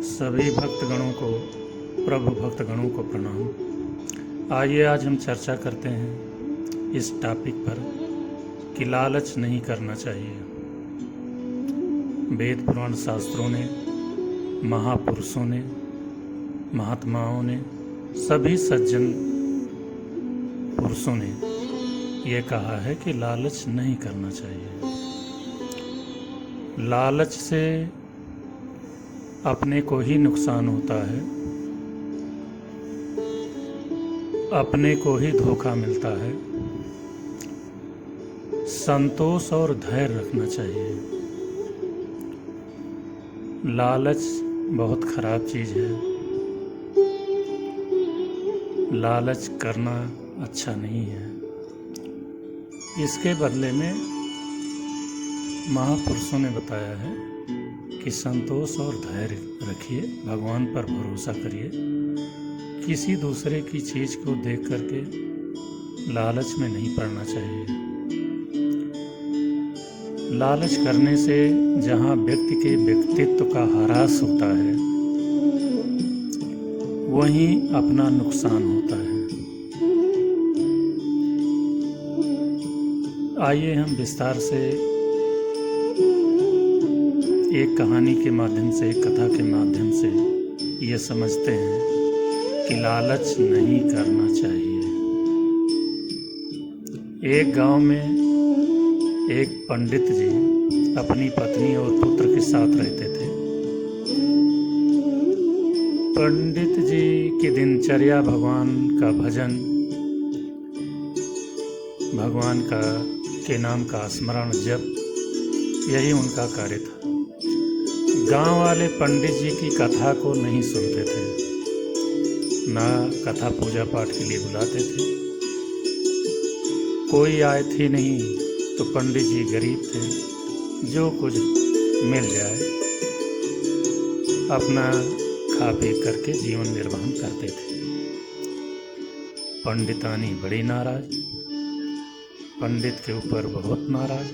सभी भक्तगणों को, प्रभु भक्तगणों को प्रणाम। आइए आज हम चर्चा करते हैं इस टॉपिक पर कि लालच नहीं करना चाहिए। वेद पुराण शास्त्रों ने, महापुरुषों ने, महात्माओं ने, सभी सज्जन पुरुषों ने ये कहा है कि लालच नहीं करना चाहिए। लालच से अपने को ही नुकसान होता है, अपने को ही धोखा मिलता है। संतोष और धैर्य रखना चाहिए। लालच बहुत खराब चीज़ है। लालच करना अच्छा नहीं है। इसके बदले में महापुरुषों ने बताया है कि संतोष और धैर्य रखिए, भगवान पर भरोसा करिए। किसी दूसरे की चीज़ को देख करके लालच में नहीं पड़ना चाहिए। लालच करने से जहाँ व्यक्ति के व्यक्तित्व का ह्रास होता है, वहीं अपना नुकसान होता है। आइए हम विस्तार से एक कहानी के माध्यम से, एक कथा के माध्यम से ये समझते हैं कि लालच नहीं करना चाहिए। एक गांव में एक पंडित जी अपनी पत्नी और पुत्र के साथ रहते थे। पंडित जी की दिनचर्या भगवान का भजन, भगवान के नाम का स्मरण, जप, यही उनका कार्य था। गांव वाले पंडित जी की कथा को नहीं सुनते थे, ना कथा पूजा पाठ के लिए बुलाते थे। कोई आए थे नहीं तो पंडित जी गरीब थे, जो कुछ मिल जाए अपना खा पी करके जीवन निर्वाह करते थे। पंडितानी बड़ी नाराज, पंडित के ऊपर बहुत नाराज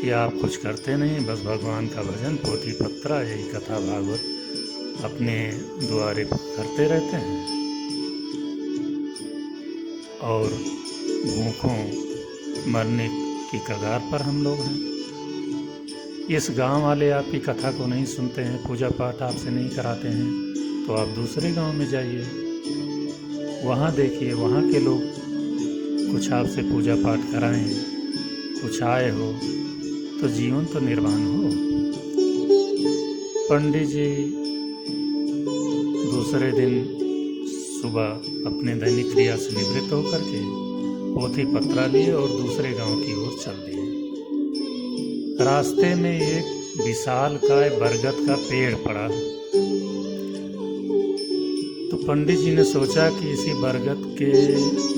कि आप कुछ करते नहीं, बस भगवान का भजन, पोथी पत्रा, यही कथा भागवत अपने द्वारे करते रहते हैं और भूखों मरने की कगार पर हम लोग हैं। इस गांव वाले आपकी कथा को नहीं सुनते हैं, पूजा पाठ आपसे नहीं कराते हैं, तो आप दूसरे गांव में जाइए, वहाँ देखिए, वहाँ के लोग कुछ आपसे पूजा पाठ कराएं, कुछ आए हो तो जीवन तो निर्वाह हो। पंडित जी दूसरे दिन सुबह अपने दैनिक क्रिया से निवृत्त होकर के पोथी पत्रा लिए और दूसरे गांव की ओर चल दिए। रास्ते में एक विशालकाय बरगद का पेड़ पड़ा, तो पंडित जी ने सोचा कि इसी बरगद के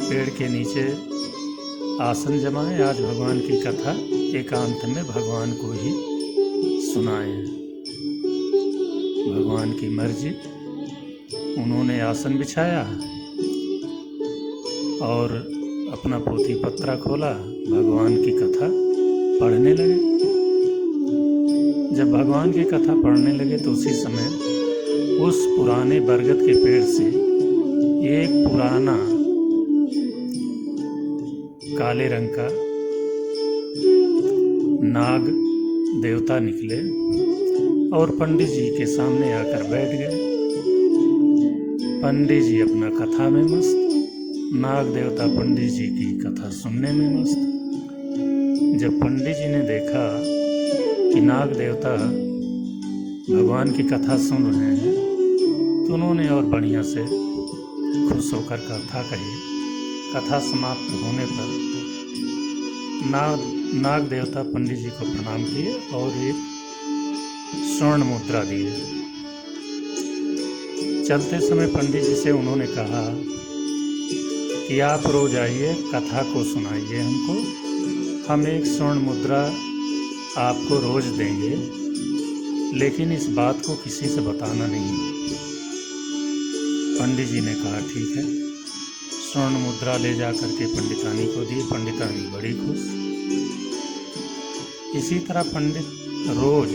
पेड़ के नीचे आसन जमाएं, आज भगवान की कथा एकांत में भगवान को ही सुनाएं। भगवान की मर्जी। उन्होंने आसन बिछाया और अपना पोथी पत्रा खोला, भगवान की कथा पढ़ने लगे। जब भगवान की कथा पढ़ने लगे तो उसी समय उस पुराने बरगद के पेड़ से एक पुराना काले रंग का नाग देवता निकले और पंडित जी के सामने आकर बैठ गए। पंडित जी अपना कथा में मस्त, नाग देवता पंडित जी की कथा सुनने में मस्त। जब पंडित जी ने देखा कि नाग देवता भगवान की कथा सुन रहे हैं, तो उन्होंने और बढ़िया से खुश होकर कथा कही। कथा समाप्त होने पर नाग देवता पंडित जी को प्रणाम किए और एक स्वर्ण मुद्रा दिए। चलते समय पंडित जी से उन्होंने कहा कि आप रोज आइए, कथा को सुनाइए हमको, हम एक स्वर्ण मुद्रा आपको रोज देंगे, लेकिन इस बात को किसी से बताना नहीं। पंडित जी ने कहा ठीक है। स्वर्ण मुद्रा ले जा करके पंडितानी को दी। पंडितानी बड़ी खुश। इसी तरह पंडित रोज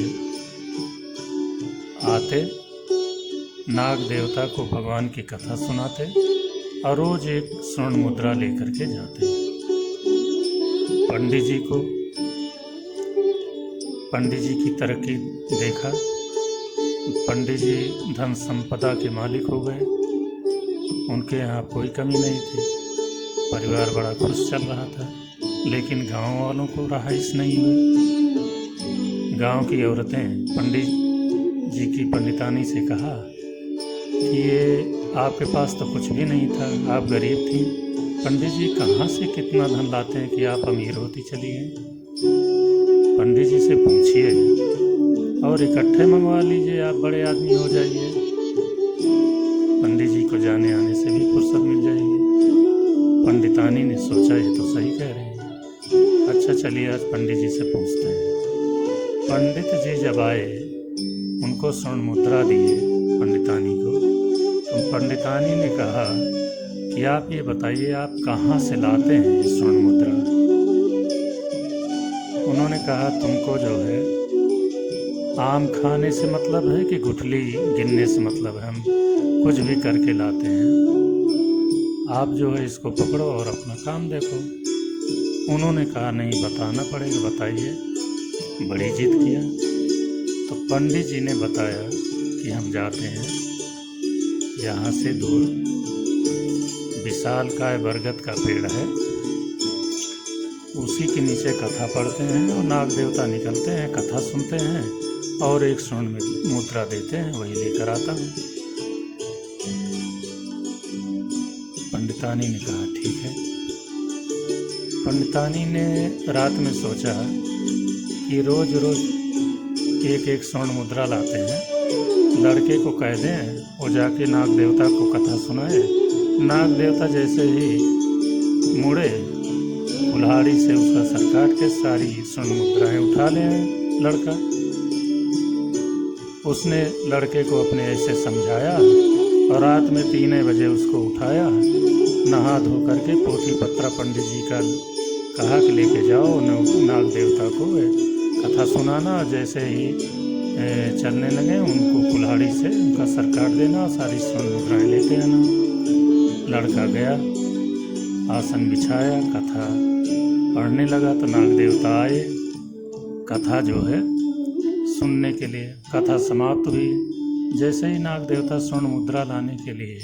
आते नाग देवता को भगवान की कथा सुनाते और रोज एक स्वर्ण मुद्रा लेकर के जाते। पंडित जी की तरक्की देखा। पंडित जी धन संपदा के मालिक हो गए। उनके यहाँ कोई कमी नहीं थी। परिवार बड़ा खुश चल रहा था। लेकिन गांव वालों को रहाइश नहीं हुई। गांव की औरतें पंडित जी की पंडितानी से कहा कि ये आपके पास तो कुछ भी नहीं था, आप गरीब थी। पंडित जी कहाँ से कितना धन लाते हैं कि आप अमीर होती चली गई? पंडित जी से पूछिए और इकट्ठे मंगवा लीजिए, आप बड़े आदमी हो जाइए। पंडित जी को जाने आने से भी फुर्सत मिल जाएगी। पंडितानी ने सोचा ये तो सही कह रहे हैं। अच्छा चलिए आज पंडित जी से पूछते हैं। पंडित जी जब आए, उनको स्वर्ण मुद्रा दिए पंडितानी को। तो पंडितानी ने कहा कि आप ये बताइए आप कहाँ से लाते हैं ये स्वर्ण मुद्रा? उन्होंने कहा तुमको जो है आम खाने से मतलब है कि गुठली गिनने से मतलब है? हम कुछ भी करके लाते हैं। आप जो है इसको पकड़ो और अपना काम देखो। उन्होंने कहा नहीं बताना पड़ेगा, बताइए। बड़ी जिद किया। तो पंडित जी ने बताया कि हम जाते हैं यहाँ से दूर विशालकाय बरगद का पेड़ है, उसी के नीचे कथा पढ़ते हैं और नाग देवता निकलते हैं, कथा सुनते हैं और एक स्वर्ण मुद्रा देते हैं, वही लेकर आता हूँ। पंडितानी ने कहा ठीक है। पंडितानी ने रात में सोचा कि रोज रोज एक एक स्वर्ण मुद्रा लाते हैं, लड़के को कह दें वो जाके नाग देवता को कथा सुनाए। नाग देवता जैसे ही मुड़े, कुल्हाड़ी से उसका सर काट के सारी स्वर्ण मुद्राएं उठा ले लड़का। उसने लड़के को अपने ऐसे समझाया और रात में 3 बजे उसको उठाया। नहा धो करके पोथी पत्रा पंडित जी का कहा कि लेके जाओ नाग देवता को कथा सुनाना। जैसे ही चलने लगे उनको कुल्हाड़ी से उनका सर काट देना और सारी स्वर्ण मुद्राएं लेते आना। लड़का गया, आसन बिछाया, कथा पढ़ने लगा तो नाग देवता आए कथा जो है सुनने के लिए। कथा समाप्त हुई। जैसे ही नाग देवता स्वर्ण मुद्रा लाने के लिए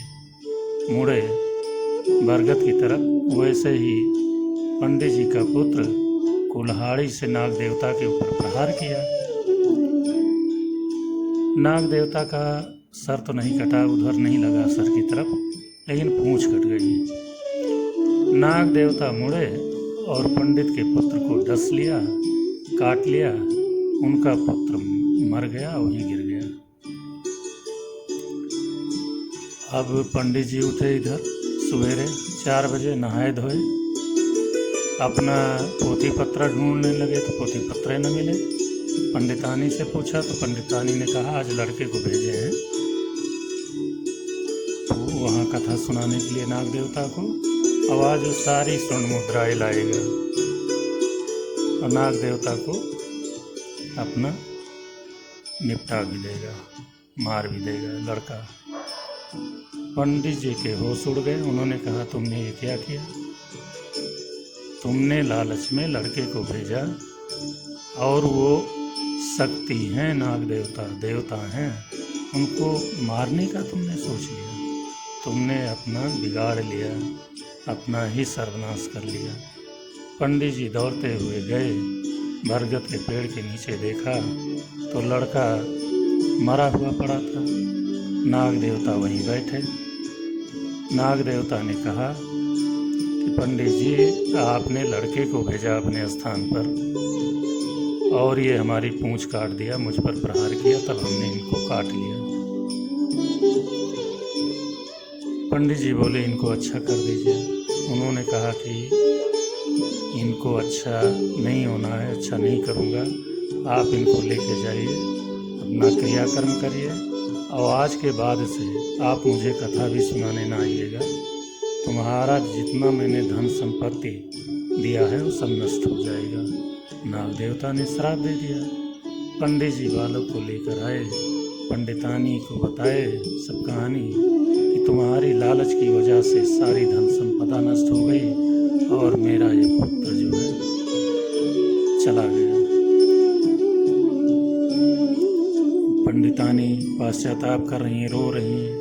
मुड़े बरगद की तरफ, वैसे ही पंडित जी का पुत्र कुल्हाड़ी से नाग देवता के ऊपर प्रहार किया। नाग देवता का सर तो नहीं कटा, उधर नहीं लगा सर की तरफ, लेकिन पूंछ कट गई। नाग देवता मुड़े और पंडित के पुत्र को डस लिया, काट लिया। उनका पुत्र मर गया, वहीं गिर गया। अब पंडित जी उठे इधर सवेरे 4 बजे, नहाए धोए, अपना पोथी पत्र ढूंढने लगे तो पोथी पत्र न मिले। पंडितानी से पूछा तो पंडितानी ने कहा आज लड़के को भेजे हैं तो वहाँ कथा सुनाने के लिए नाग देवता को। आवाज़ सारी स्वर्ण मुद्राएं लाएगा और नाग देवता को अपना निपटा भी देगा, मार भी देगा लड़का। पंडित जी के होश उड़ गए। उन्होंने कहा तुमने ये क्या किया? तुमने लालच में लड़के को भेजा और वो शक्ति हैं, नाग देवता देवता हैं, उनको मारने का तुमने सोच लिया। तुमने अपना बिगाड़ लिया, अपना ही सर्वनाश कर लिया। पंडित जी दौड़ते हुए गए, बरगद के पेड़ के नीचे देखा तो लड़का मरा हुआ पड़ा था। नाग देवता वहीं बैठे। नाग देवता ने कहा कि पंडित जी आपने लड़के को भेजा अपने स्थान पर और ये हमारी पूंछ काट दिया, मुझ पर प्रहार किया, तब हमने इनको काट लिया। पंडित जी बोले इनको अच्छा कर दीजिए। उन्होंने कहा कि इनको अच्छा नहीं होना है, अच्छा नहीं करूँगा, आप इनको लेके जाइए, अपना क्रियाकर्म करिए और आज के बाद से आप मुझे कथा भी सुनाने ना आइएगा। तुम्हारा जितना मैंने धन संपत्ति दिया है वो सब नष्ट हो जाएगा। नाग देवता ने श्राप दे दिया। पंडित जी बालक को लेकर आए, पंडितानी को बताए सब कहानी कि तुम्हारी लालच की वजह से सारी धन संपदा नष्ट हो गई और मेरा ये पुत्र जो है चला गया। पंडितानी पश्चाताप कर रही हैं, रो रही हैं।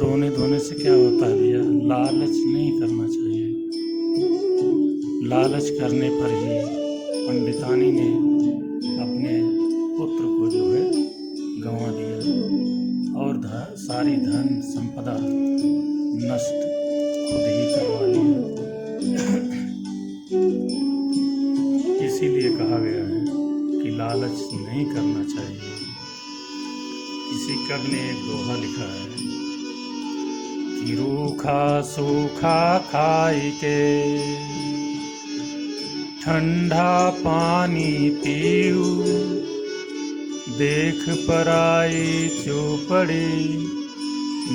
रोने धोने से क्या होता है भैया? लालच नहीं करना चाहिए। लालच करने पर ही पंडितानी ने अपने पुत्र को जो है गंवा दिया और सारी धन संपदा नष्ट खुद ही करवा लिया। इसीलिए कहा गया है कि लालच नहीं करना चाहिए। किसी कवि ने एक दोहा लिखा है कि रूखा सूखा खाई के ठंडा पानी पीऊ, देख पराई चौपड़ी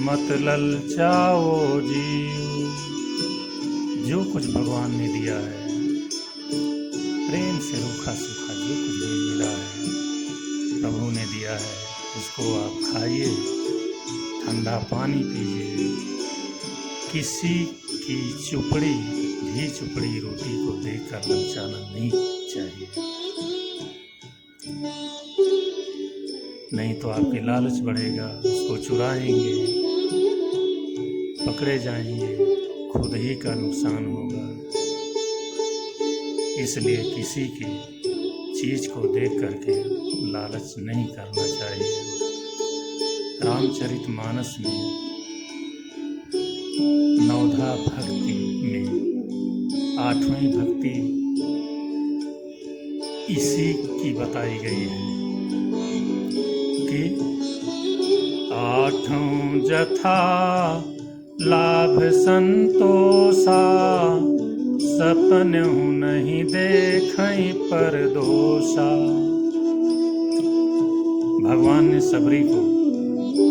मत ललचाओ जीव। जो कुछ भगवान ने दिया है प्रेम से रूखा सूखा जो कुछ भी मिला है प्रभु ने दिया है, उसको आप खाइए, ठंडा पानी पीजिए। किसी की चुपड़ी घी चुपड़ी रोटी को देखकर ललचाना नहीं चाहिए, नहीं तो आपकी लालच बढ़ेगा, उसको चुराएंगे, पकड़े जाएंगे, खुद ही का नुकसान होगा। इसलिए किसी की चीज को देख करके लालच नहीं करना चाहिए। रामचरितमानस में नवधा भक्ति में 8वीं भक्ति इसी की बताई गई है कि 8 जथा लाभ संतोषा, सपनहु नहीं देखई पर दोषा। भगवान ने सबरी को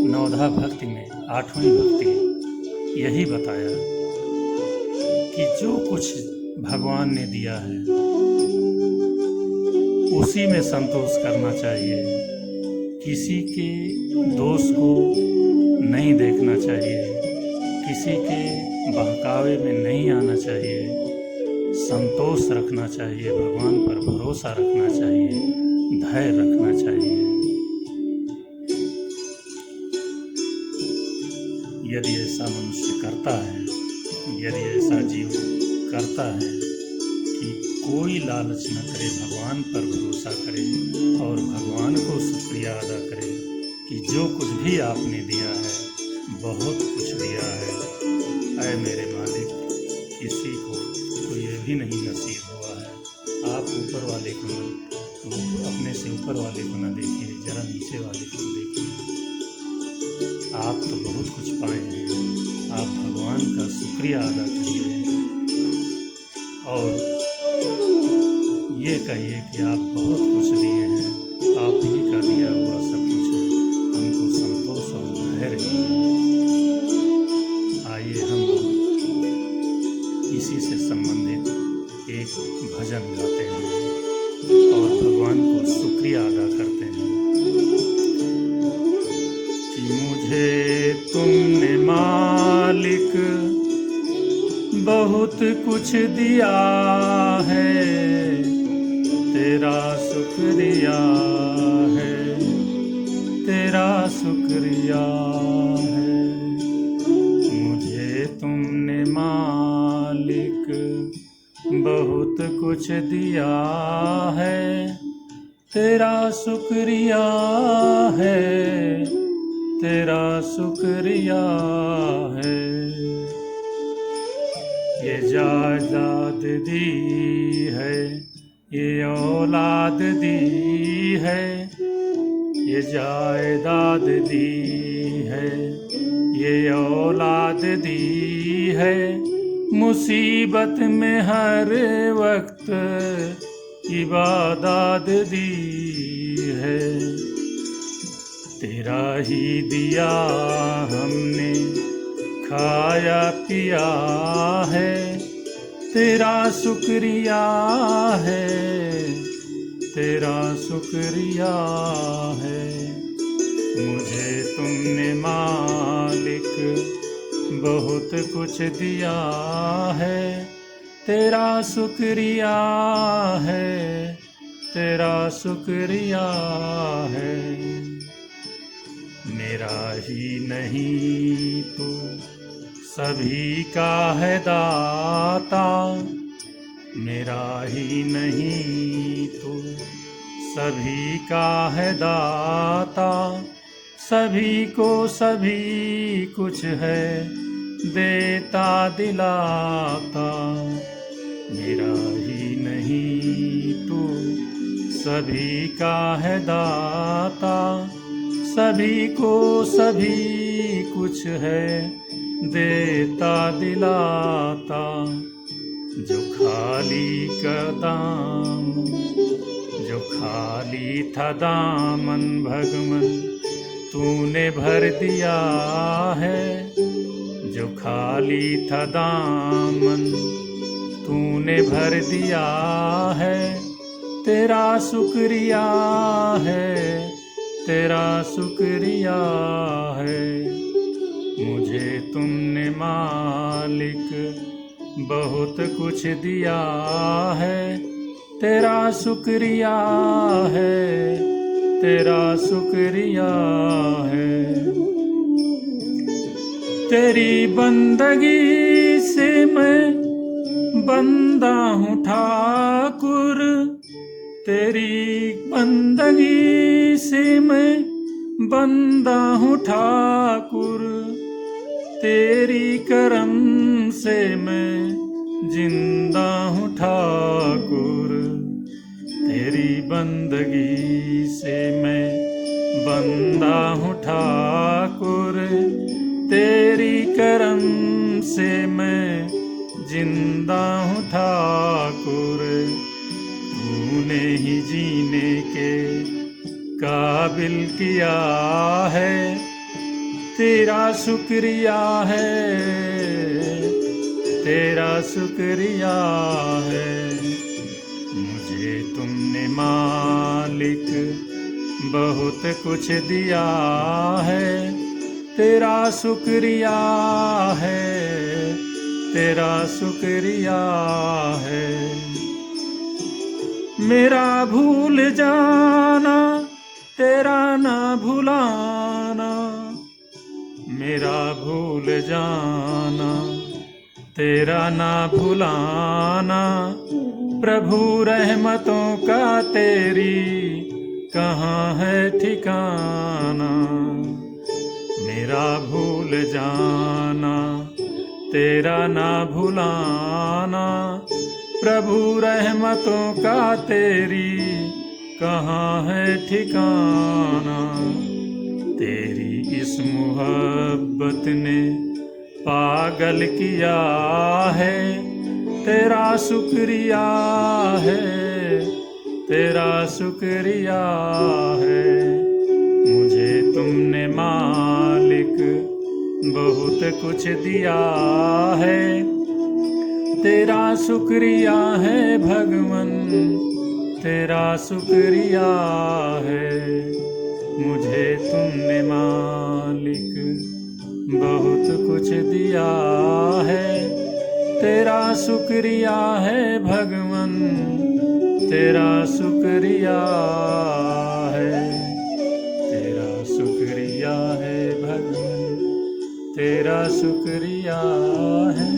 नवधा भक्ति में 8वीं भक्ति यही बताया कि जो कुछ भगवान ने दिया है उसी में संतोष करना चाहिए, किसी के दोष को नहीं देखना चाहिए, किसी के बहकावे में नहीं आना चाहिए, संतोष रखना चाहिए, भगवान पर भरोसा रखना चाहिए, धैर्य रखना चाहिए। यदि ऐसा मनुष्य करता है, यदि ऐसा जीव करता है कि कोई लालच न करे, भगवान पर भरोसा करे और भगवान को शुक्रिया अदा करे कि जो कुछ भी आपने दिया है बहुत कुछ दिया है, ऐ मेरे मालिक, किसी को तो ये भी नहीं नसीब हुआ है। आप ऊपर वाले को अपने से ऊपर वाले को न देखिए, जरा नीचे वाले को देखिए। आप तो बहुत कुछ पाए हैं, आप भगवान का शुक्रिया अदा करिए और ये कहिए कि आप बहुत कुछ दिए हैं, आप ही का दिया हुआ सब कुछ है, हमको संतोष और धैर्य है। आइए हम इसी से संबंधित एक भजन गाते हैं और भगवान को शुक्रिया अदा करते हैं कि मुझे तुमने मालिक बहुत कुछ दिया है, तेरा शुक्रिया है, तेरा शुक्रिया है। मुझे तुमने मालिक बहुत कुछ दिया है, तेरा शुक्रिया है, तेरा शुक्रिया है। ये जायदाद दी है, ये औलाद दी है, ये जायदाद दी है, ये औलाद दी है। मुसीबत में हर वक्त इबादत दी है, तेरा ही दिया हमने खाया पिया है, तेरा शुक्रिया है, तेरा शुक्रिया है। मुझे तुमने मालिक बहुत कुछ दिया है, तेरा शुक्रिया है, तेरा शुक्रिया है। मेरा ही नहीं तू सभी का है दाता, मेरा ही नहीं तू सभी का है दाता, सभी को सभी कुछ है देता दिलाता। मेरा ही नहीं तू सभी का है दाता, सभी को सभी कुछ है देता दिलाता। जो खाली का दामन, जो खाली था दामन भगवन तूने भर दिया है, जो खाली था दामन तूने भर दिया है, तेरा शुक्रिया है, तेरा शुक्रिया है। मुझे तुमने मालिक बहुत कुछ दिया है, तेरा शुक्रिया है, तेरा शुक्रिया है। तेरी बंदगी से मैं बंदा हूँ ठाकुर, तेरी बंदगी से मैं बंदा हूँ ठाकुर, तेरी करम से मैं जिंदा हूँ ठाकुर। तेरी बंदगी से मैं बंदा हूँ ठाकुर, तेरी करम से मैं जिंदा हूँ ठाकुर। तूने ही जीने के काबिल किया है, तेरा शुक्रिया है, तेरा शुक्रिया है। मुझे तुमने मालिक बहुत कुछ दिया है, तेरा शुक्रिया है, तेरा शुक्रिया है। मेरा भूल जाना तेरा ना भुलाना, मेरा भूल जाना तेरा ना भुलाना, प्रभु रहमतों का तेरी कहाँ है ठिकाना। मेरा भूल जाना तेरा ना भुलाना, प्रभु रहमतों का तेरी कहाँ है ठिकाना। तेरी इस मोहब्बत ने पागल किया है, तेरा शुक्रिया है, तेरा शुक्रिया है। मुझे तुमने मालिक बहुत कुछ दिया है, तेरा शुक्रिया है भगवन, तेरा शुक्रिया है। मुझे तुमने मालिक बहुत कुछ दिया है, तेरा शुक्रिया है भगवन, तेरा शुक्रिया है, तेरा शुक्रिया है भगवन, तेरा शुक्रिया है,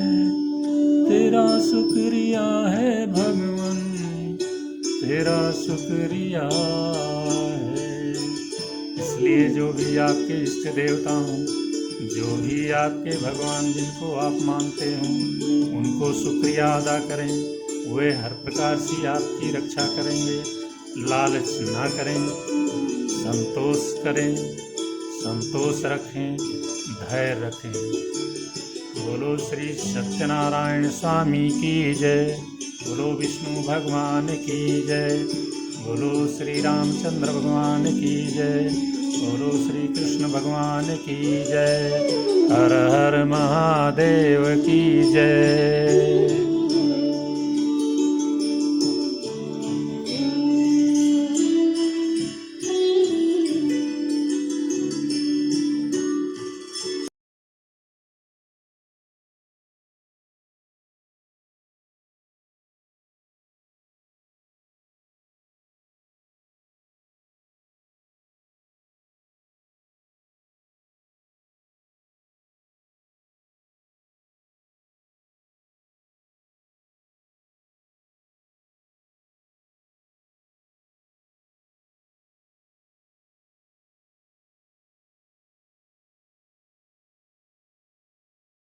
तेरा शुक्रिया है भगवन, तेरा शुक्रिया है। इसलिए जो भी आपके इष्ट देवता हों, जो भी आपके भगवान जिनको आप मानते हों, उनको शुक्रिया अदा करें। वे हर प्रकार से आपकी रक्षा करेंगे। लालच ना करें, संतोष करें, संतोष रखें, धैर्य रखें। बोलो श्री सत्यनारायण स्वामी की जय, बोलो विष्णु भगवान की जय, बोलो श्री रामचंद्र भगवान की जय, बोलो श्री कृष्ण भगवान की जय। हर हर महादेव की जय।